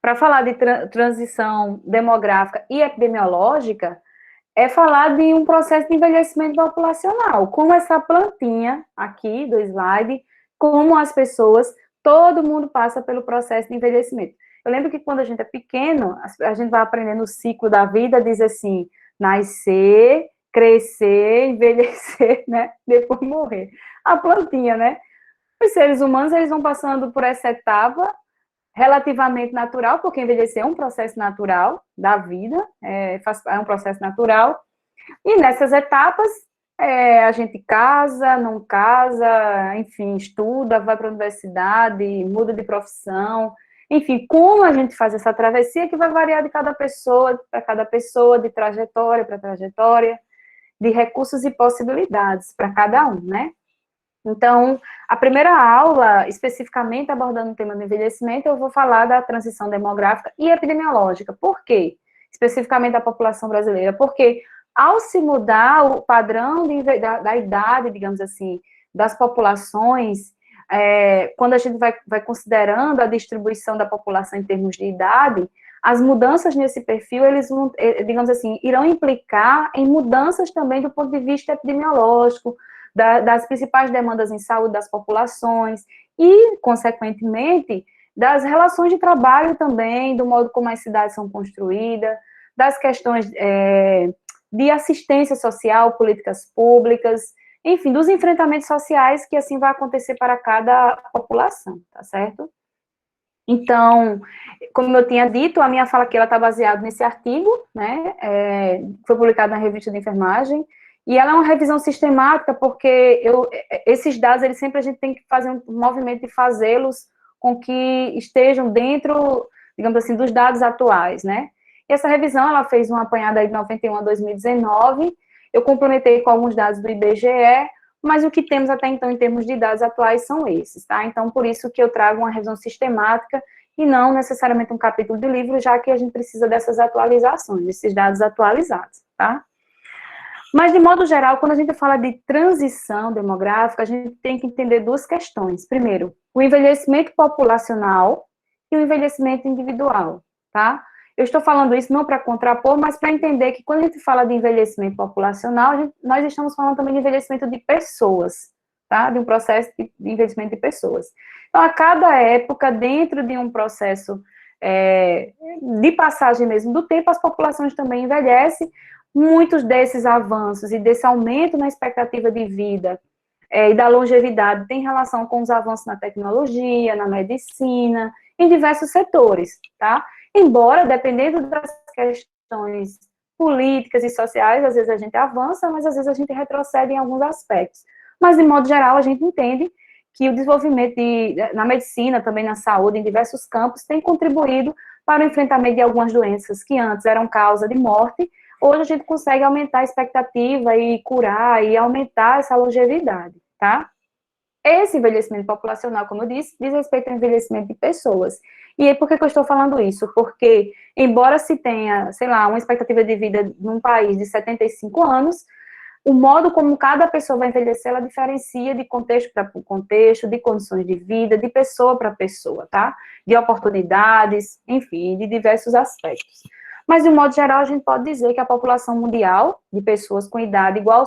para falar de transição demográfica e epidemiológica, é falar de um processo de envelhecimento populacional, como essa plantinha aqui do slide, como as pessoas, todo mundo passa pelo processo de envelhecimento. Eu lembro que quando a gente é pequeno, a gente vai aprendendo o ciclo da vida, diz assim, nascer, crescer, envelhecer, né, depois morrer. A plantinha, né? Os seres humanos, eles vão passando por essa etapa relativamente natural, porque envelhecer é um processo natural da vida, é um processo natural, e nessas etapas, a gente casa, não casa, enfim, estuda, vai para a universidade, muda de profissão, enfim, como a gente faz essa travessia que vai variar de cada pessoa para cada pessoa, de trajetória para trajetória, de recursos e possibilidades para cada um, né? Então, a primeira aula, especificamente abordando o tema do envelhecimento, eu vou falar da transição demográfica e epidemiológica. Por quê? Especificamente da população brasileira. Porque, ao se mudar o padrão da idade, digamos assim, das populações, quando a gente vai considerando a distribuição da população em termos de idade, as mudanças nesse perfil, eles vão, digamos assim, irão implicar em mudanças também do ponto de vista epidemiológico, das principais demandas em saúde das populações e, consequentemente, das relações de trabalho também, do modo como as cidades são construídas, das questões de assistência social, políticas públicas, enfim, dos enfrentamentos sociais que assim vai acontecer para cada população, tá certo? Então, como eu tinha dito, a minha fala aqui, ela está baseada nesse artigo, né, foi publicado na Revista de Enfermagem, e ela é uma revisão sistemática, porque esses dados, eles sempre a gente tem que fazer um movimento de fazê-los com que estejam dentro, digamos assim, dos dados atuais, né. E essa revisão, ela fez uma apanhada aí de 91 a 2019, eu complementei com alguns dados do IBGE, mas o que temos até então em termos de dados atuais são esses, tá? Então, por isso que eu trago uma revisão sistemática e não necessariamente um capítulo de livro, já que a gente precisa dessas atualizações, desses dados atualizados, tá? Mas, de modo geral, quando a gente fala de transição demográfica, a gente tem que entender duas questões. Primeiro, o envelhecimento populacional e o envelhecimento individual, tá? Eu estou falando isso não para contrapor, mas para entender que quando a gente fala de envelhecimento populacional, nós estamos falando também de envelhecimento de pessoas, tá? De um processo de envelhecimento de pessoas. Então, a cada época, dentro de um processo de passagem mesmo do tempo, as populações também envelhecem. Muitos desses avanços e desse aumento na expectativa de vida e da longevidade tem relação com os avanços na tecnologia, na medicina, em diversos setores, tá? Embora, dependendo das questões políticas e sociais, às vezes a gente avança, mas às vezes a gente retrocede em alguns aspectos. Mas, de modo geral, a gente entende que o desenvolvimento na medicina, também na saúde, em diversos campos, tem contribuído para o enfrentamento de algumas doenças que antes eram causa de morte. Hoje a gente consegue aumentar a expectativa e curar e aumentar essa longevidade, tá? Esse envelhecimento populacional, como eu disse, diz respeito ao envelhecimento de pessoas. E aí, por que eu estou falando isso? Porque, embora se tenha, sei lá, uma expectativa de vida num país de 75 anos, o modo como cada pessoa vai envelhecer, ela diferencia de contexto para contexto, de condições de vida, de pessoa para pessoa, tá? De oportunidades, enfim, de diversos aspectos. Mas, de um modo geral, a gente pode dizer que a população mundial de pessoas com idade igual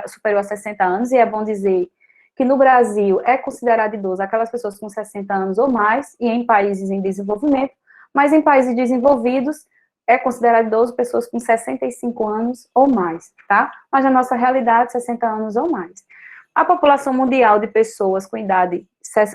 superior a 60 anos, e é bom dizer que no Brasil é considerado idoso aquelas pessoas com 60 anos ou mais, e em países em desenvolvimento, mas em países desenvolvidos é considerado idoso pessoas com 65 anos ou mais, tá? Mas na nossa realidade, 60 anos ou mais. A população mundial de pessoas com idade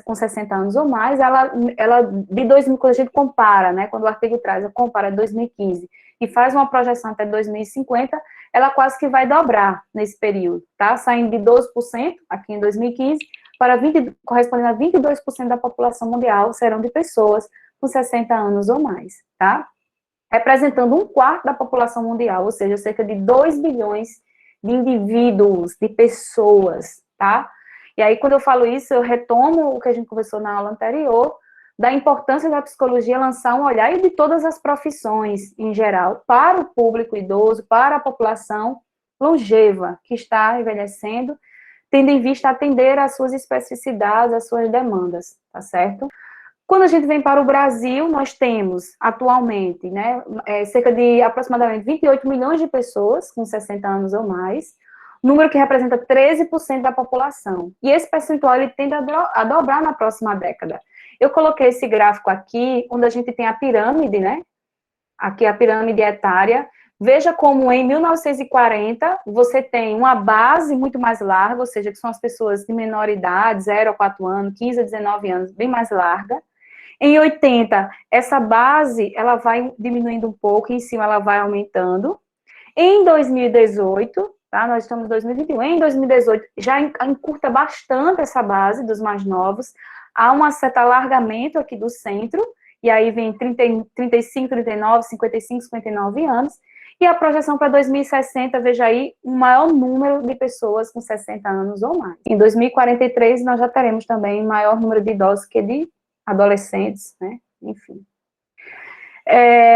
com 60 anos ou mais, ela de 2000, quando a gente compara, né, quando o artigo traz, compara 2015 e faz uma projeção até 2050, ela quase que vai dobrar nesse período, tá? Saindo de 12% aqui em 2015 para correspondendo a 22% da população mundial serão de pessoas com 60 anos ou mais, tá? Representando um quarto da população mundial, ou seja, cerca de 2 bilhões de indivíduos, de pessoas, tá? E aí, quando eu falo isso, eu retomo o que a gente conversou na aula anterior, da importância da psicologia lançar um olhar, e de todas as profissões, em geral, para o público idoso, para a população longeva, que está envelhecendo, tendo em vista atender às suas especificidades, às suas demandas, tá certo? Quando a gente vem para o Brasil, nós temos, atualmente, né, cerca de aproximadamente 28 milhões de pessoas com 60 anos ou mais, número que representa 13% da população. E esse percentual, ele tende a dobrar na próxima década. Eu coloquei esse gráfico aqui, onde a gente tem a pirâmide, né, aqui a pirâmide etária. Veja como em 1940 você tem uma base muito mais larga, ou seja, que são as pessoas de menor idade, 0 a 4 anos, 15 a 19 anos, bem mais larga. Em 80, essa base, ela vai diminuindo um pouco, em cima ela vai aumentando. Em 2018, tá? Nós estamos em 2021, em 2018 já encurta bastante essa base dos mais novos, há um certo alargamento aqui do centro, e aí vem 35, 39, 55, 59 anos, e a projeção para 2060, veja aí, um maior número de pessoas com 60 anos ou mais. Em 2043, nós já teremos também maior número de idosos que de adolescentes, né, enfim.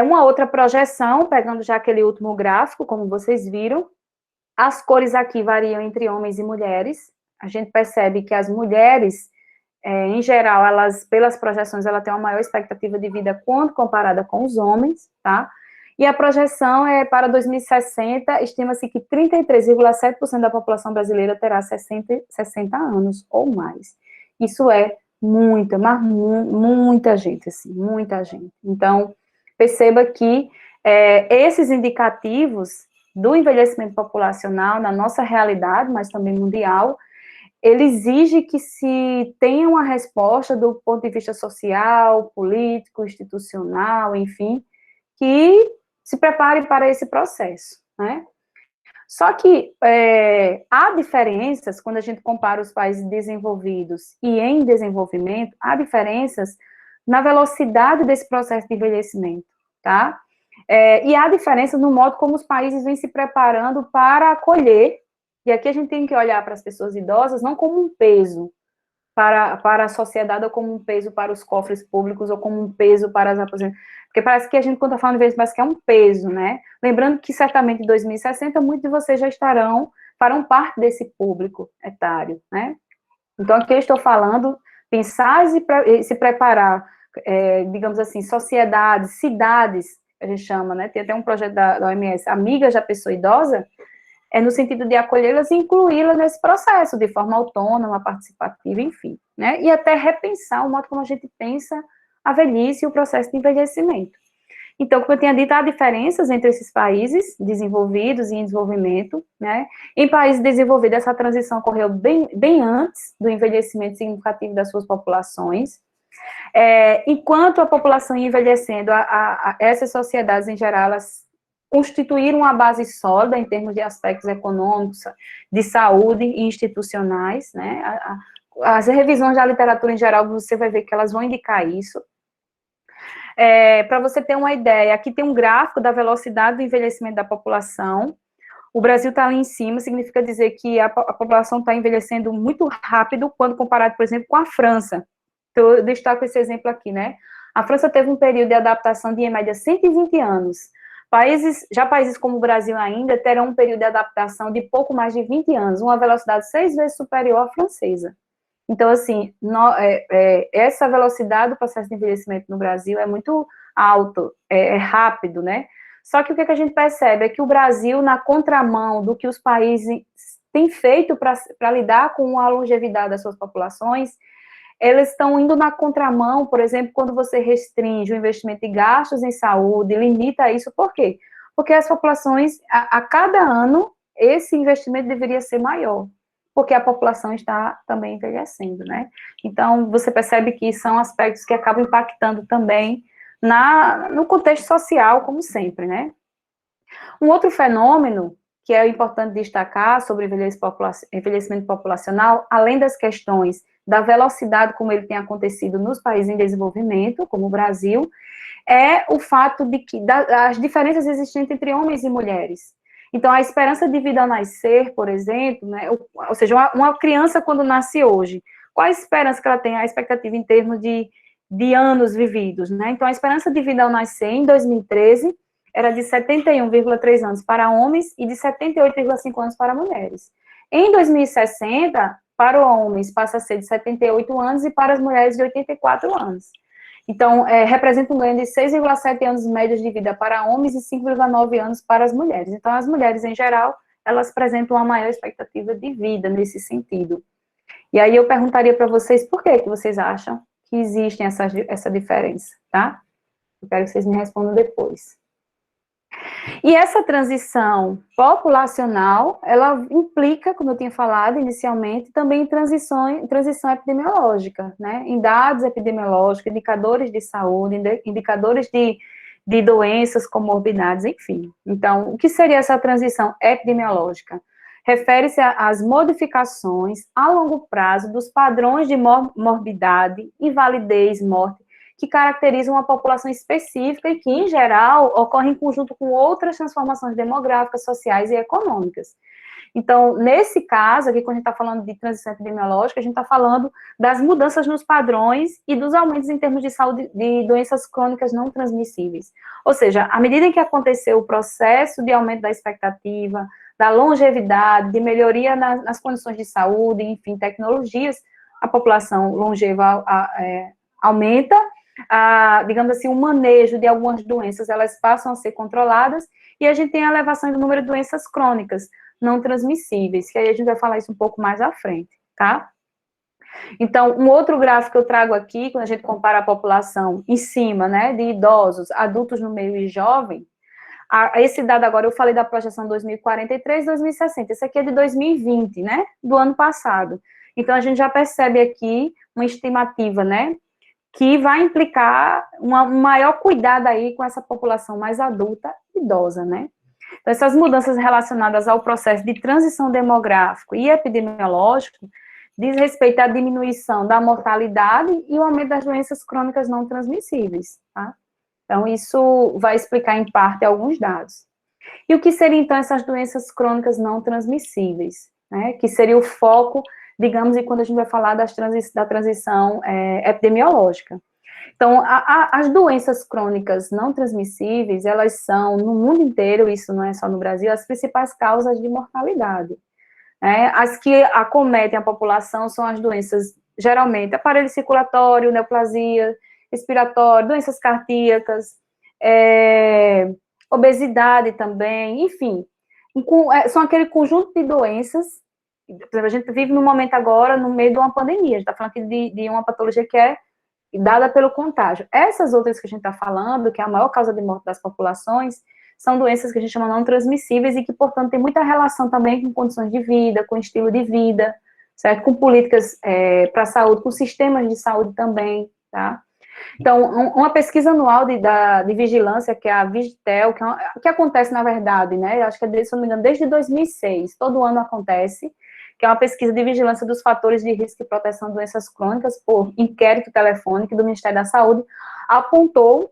Uma outra projeção, pegando já aquele último gráfico, como vocês viram, as cores aqui variam entre homens e mulheres. A gente percebe que as mulheres, em geral, elas, pelas projeções, ela tem uma maior expectativa de vida quando comparada com os homens, tá? E a projeção é para 2060, estima-se que 33,7% da população brasileira terá 60 anos ou mais. Isso é muita, mas muita gente, assim, muita gente. Então, perceba que esses indicativos do envelhecimento populacional na nossa realidade, mas também mundial, ele exige que se tenha uma resposta do ponto de vista social, político, institucional, enfim, que se prepare para esse processo, né? Só que há diferenças, quando a gente compara os países desenvolvidos e em desenvolvimento, há diferenças na velocidade desse processo de envelhecimento, tá? E há diferenças no modo como os países vêm se preparando para acolher, e aqui a gente tem que olhar para as pessoas idosas não como um peso para a sociedade, ou como um peso para os cofres públicos, ou como um peso para as aposentadorias. Porque parece que a gente, quando está falando de vez, parece que é um peso, né? Lembrando que, certamente, em 2060, muitos de vocês já farão parte desse público etário, né? Então, aqui eu estou falando, pensar e se preparar, digamos assim, sociedades, cidades, a gente chama, né? Tem até um projeto da OMS, Amigas da Pessoa Idosa, no sentido de acolhê-las e incluí-las nesse processo, de forma autônoma, participativa, enfim, né? E até repensar o modo como a gente pensa a velhice e o processo de envelhecimento. Então, como eu tinha dito, há diferenças entre esses países desenvolvidos e em desenvolvimento, né? Em países desenvolvidos, essa transição ocorreu bem antes do envelhecimento significativo das suas populações. Enquanto a população ia envelhecendo, essas sociedades, em geral, elas constituíram uma base sólida em termos de aspectos econômicos, de saúde e institucionais, né? As revisões da literatura, em geral, você vai ver que elas vão indicar isso. Para você ter uma ideia, aqui tem um gráfico da velocidade do envelhecimento da população. O Brasil está ali em cima, significa dizer que a população está envelhecendo muito rápido quando comparado, por exemplo, com a França. Então, eu destaco esse exemplo aqui, né? A França teve um período de adaptação de, em média, 120 anos. Países como o Brasil ainda terão um período de adaptação de pouco mais de 20 anos, uma velocidade 6 vezes superior à francesa. Então, assim, essa velocidade do processo de envelhecimento no Brasil é muito alto, rápido, né? Só que o que a gente percebe é que o Brasil, na contramão do que os países têm feito para lidar com a longevidade das suas populações, elas estão indo na contramão, por exemplo, quando você restringe o investimento de gastos em saúde, limita isso, por quê? Porque as populações, a cada ano, esse investimento deveria ser maior, porque a população está também envelhecendo, né? Então, você percebe que são aspectos que acabam impactando também no contexto social, como sempre, né? Um outro fenômeno que é importante destacar sobre envelhecimento populacional, além das questões da velocidade como ele tem acontecido nos países em desenvolvimento, como o Brasil, é o fato de que as diferenças existentes entre homens e mulheres. Então, a esperança de vida ao nascer, por exemplo, né, ou seja, uma criança quando nasce hoje, qual a esperança que ela tem, a expectativa em termos de anos vividos, né? Então, a esperança de vida ao nascer em 2013 era de 71,3 anos para homens e de 78,5 anos para mulheres. Em 2060, para os homens passa a ser de 78 anos e para as mulheres de 84 anos. Então, representa um ganho de 6,7 anos médios de vida para homens e 5,9 anos para as mulheres. Então, as mulheres, em geral, elas apresentam uma maior expectativa de vida nesse sentido. E aí eu perguntaria para vocês por que vocês acham que existe essa diferença, tá? Eu quero que vocês me respondam depois. E essa transição populacional, ela implica, como eu tinha falado inicialmente, também transição epidemiológica, né? Em dados epidemiológicos, indicadores de saúde, indicadores de doenças, comorbidades, enfim. Então, o que seria essa transição epidemiológica? Refere-se às modificações a longo prazo dos padrões de morbidade, invalidez, morte, que caracterizam uma população específica e que, em geral, ocorrem em conjunto com outras transformações demográficas, sociais e econômicas. Então, nesse caso, aqui, quando a gente está falando de transição epidemiológica, a gente está falando das mudanças nos padrões e dos aumentos em termos de saúde de doenças crônicas não transmissíveis. Ou seja, à medida em que aconteceu o processo de aumento da expectativa, da longevidade, de melhoria nas condições de saúde, enfim, tecnologias, a população longeva aumenta, digamos assim, o manejo de algumas doenças, elas passam a ser controladas, e a gente tem a elevação do número de doenças crônicas não transmissíveis, que aí a gente vai falar isso um pouco mais à frente, tá? Então, um outro gráfico que eu trago aqui, quando a gente compara a população em cima, né, de idosos, adultos no meio e jovem, esse dado agora, eu falei da projeção 2043, 2060, esse aqui é de 2020, né, do ano passado. Então, a gente já percebe aqui uma estimativa, né, que vai implicar um maior cuidado aí com essa população mais adulta e idosa, né? Então, essas mudanças relacionadas ao processo de transição demográfico e epidemiológico diz respeito à diminuição da mortalidade e o aumento das doenças crônicas não transmissíveis, tá? Então, isso vai explicar, em parte, alguns dados. E o que seriam, então, essas doenças crônicas não transmissíveis, né? Que seria o foco, digamos, e quando a gente vai falar da transição epidemiológica. Então, as doenças crônicas não transmissíveis, elas são, no mundo inteiro, isso não é só no Brasil, as principais causas de mortalidade. Né? As que acometem a população são as doenças, geralmente, aparelho circulatório, neoplasia respiratória, doenças cardíacas, obesidade também, enfim. São aquele conjunto de doenças. Por exemplo, a gente vive no momento agora, no meio de uma pandemia, a gente está falando aqui de uma patologia que é dada pelo contágio. Essas outras que a gente está falando, que é a maior causa de morte das populações, são doenças que a gente chama não transmissíveis e que, portanto, tem muita relação também com condições de vida, com estilo de vida, certo? Com políticas para a saúde, com sistemas de saúde também, tá? Então, uma pesquisa anual de vigilância, que é a Vigitel, que acontece, na verdade, né, acho que é, se não me engano, desde 2006, todo ano acontece, que é uma pesquisa de vigilância dos fatores de risco e proteção de doenças crônicas por inquérito telefônico do Ministério da Saúde, apontou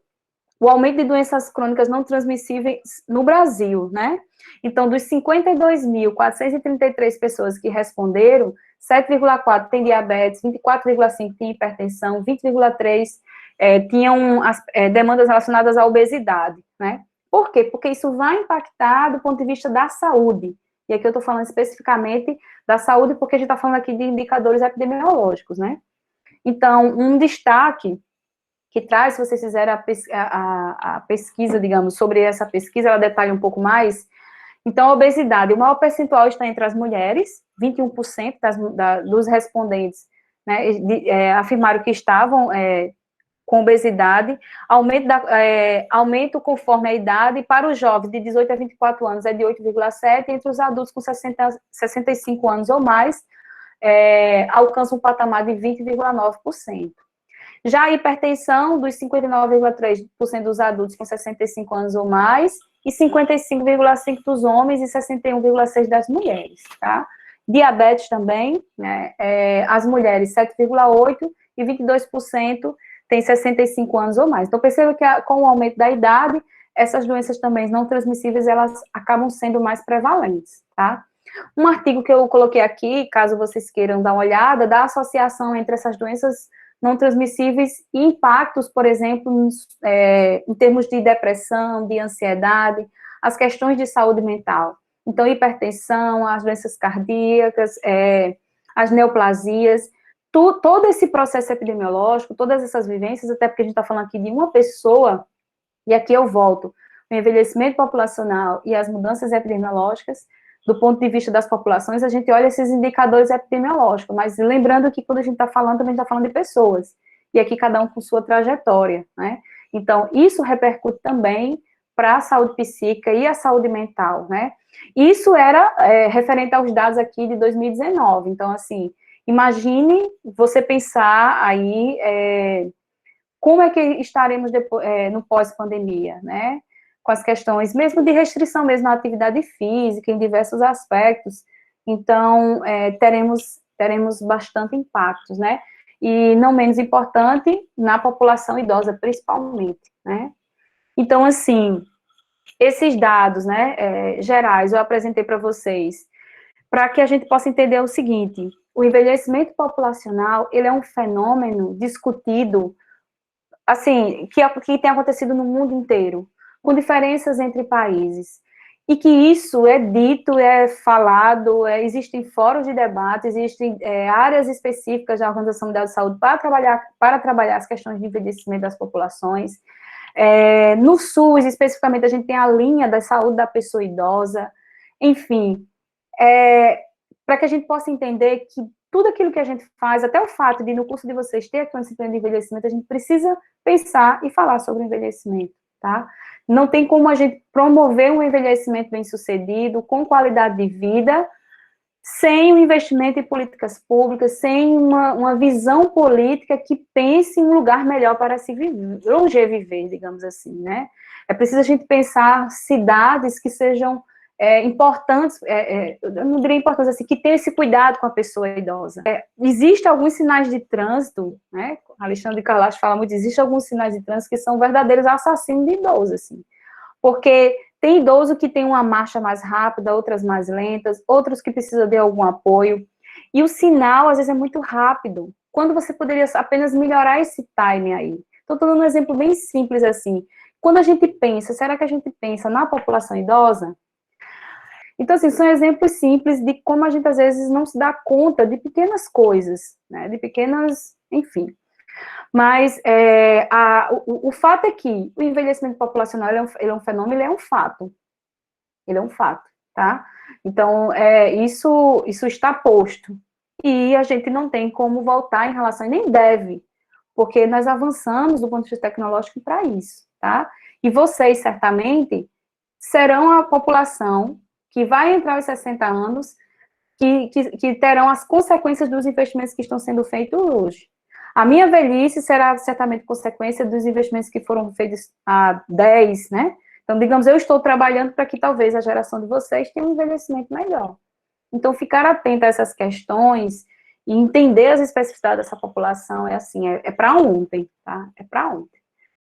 o aumento de doenças crônicas não transmissíveis no Brasil, né? Então, dos 52.433 pessoas que responderam, 7,4 têm diabetes, 24,5 têm hipertensão, 20,3 tinham demandas relacionadas à obesidade, né? Por quê? Porque isso vai impactar do ponto de vista da saúde. E aqui eu estou falando especificamente da saúde, porque a gente está falando aqui de indicadores epidemiológicos, né? Então, um destaque que traz, se vocês fizerem a pesquisa, digamos, sobre essa pesquisa, ela detalha um pouco mais. Então, a obesidade, o maior percentual está entre as mulheres, 21% dos respondentes, né, afirmaram que estavam com obesidade, aumento conforme a idade, para os jovens de 18 a 24 anos é de 8,7%, entre os adultos com 65 anos ou mais, alcança um patamar de 20,9%. Já a hipertensão, dos 59,3% dos adultos com 65 anos ou mais, e 55,5% dos homens e 61,6% das mulheres, tá? Diabetes também, né, as mulheres 7,8% e 22% têm 65 anos ou mais. Então, perceba que com o aumento da idade, essas doenças também não transmissíveis, elas acabam sendo mais prevalentes, tá? Um artigo que eu coloquei aqui, caso vocês queiram dar uma olhada, da associação entre essas doenças não transmissíveis e impactos, por exemplo, em termos de depressão, de ansiedade, as questões de saúde mental. Então, hipertensão, as doenças cardíacas, as neoplasias, todo esse processo epidemiológico, todas essas vivências, até porque a gente está falando aqui de uma pessoa, e aqui eu volto, o envelhecimento populacional e as mudanças epidemiológicas, do ponto de vista das populações, a gente olha esses indicadores epidemiológicos, mas lembrando que quando a gente está falando, também está falando de pessoas, e aqui cada um com sua trajetória, né? Então, isso repercute também para a saúde psíquica e a saúde mental, né? Isso era referente aos dados aqui de 2019, então, assim, imagine você pensar aí como é que estaremos depois, no pós-pandemia, né? Com as questões mesmo de restrição mesmo à atividade física, em diversos aspectos, então, teremos bastante impactos, né? E não menos importante, na população idosa, principalmente, né? Então, assim, esses dados, né, gerais, eu apresentei para vocês, para que a gente possa entender o seguinte: o envelhecimento populacional, ele é um fenômeno discutido, assim, que tem acontecido no mundo inteiro, com diferenças entre países, e que isso é dito, é falado, existem fóruns de debate, existem áreas específicas da Organização Mundial de Saúde para trabalhar as questões de envelhecimento das populações. No SUS, especificamente, a gente tem a linha da saúde da pessoa idosa, enfim, para que a gente possa entender que tudo aquilo que a gente faz, até o fato de, no curso de vocês, ter aqui uma disciplina de envelhecimento, a gente precisa pensar e falar sobre o envelhecimento, tá? Não tem como a gente promover um envelhecimento bem-sucedido, com qualidade de vida, sem o investimento em políticas públicas, sem uma visão política que pense em um lugar melhor para se viver, viver, digamos assim, né? É preciso a gente pensar cidades que sejam importantes, eu não diria importantes assim, que tenham esse cuidado com a pessoa idosa. Existem alguns sinais de trânsito, né? Alexandre Carlacho fala muito, existem alguns sinais de trânsito que são verdadeiros assassinos de idosos, assim. Porque tem idoso que tem uma marcha mais rápida, outras mais lentas, outros que precisam de algum apoio. E o sinal, às vezes, é muito rápido. Quando você poderia apenas melhorar esse time aí. Então, estou dando um exemplo bem simples assim. Quando a gente pensa, será que a gente pensa na população idosa? Então, assim, são exemplos simples de como a gente, às vezes, não se dá conta de pequenas coisas, né? De pequenas, enfim. Mas o fato é que o envelhecimento populacional ele é um fenômeno, ele é um fato. Ele é um fato, tá? Então, isso está posto. E a gente não tem como voltar em relação, e nem deve, porque nós avançamos do ponto de vista tecnológico para isso, tá? E vocês, certamente, serão a população que vai entrar aos 60 anos, que terão as consequências dos investimentos que estão sendo feitos hoje. A minha velhice será certamente consequência dos investimentos que foram feitos há 10, né? Então, digamos, eu estou trabalhando para que talvez a geração de vocês tenha um envelhecimento melhor. Então, ficar atento a essas questões e entender as especificidades dessa população é assim, para ontem, tá? É para ontem.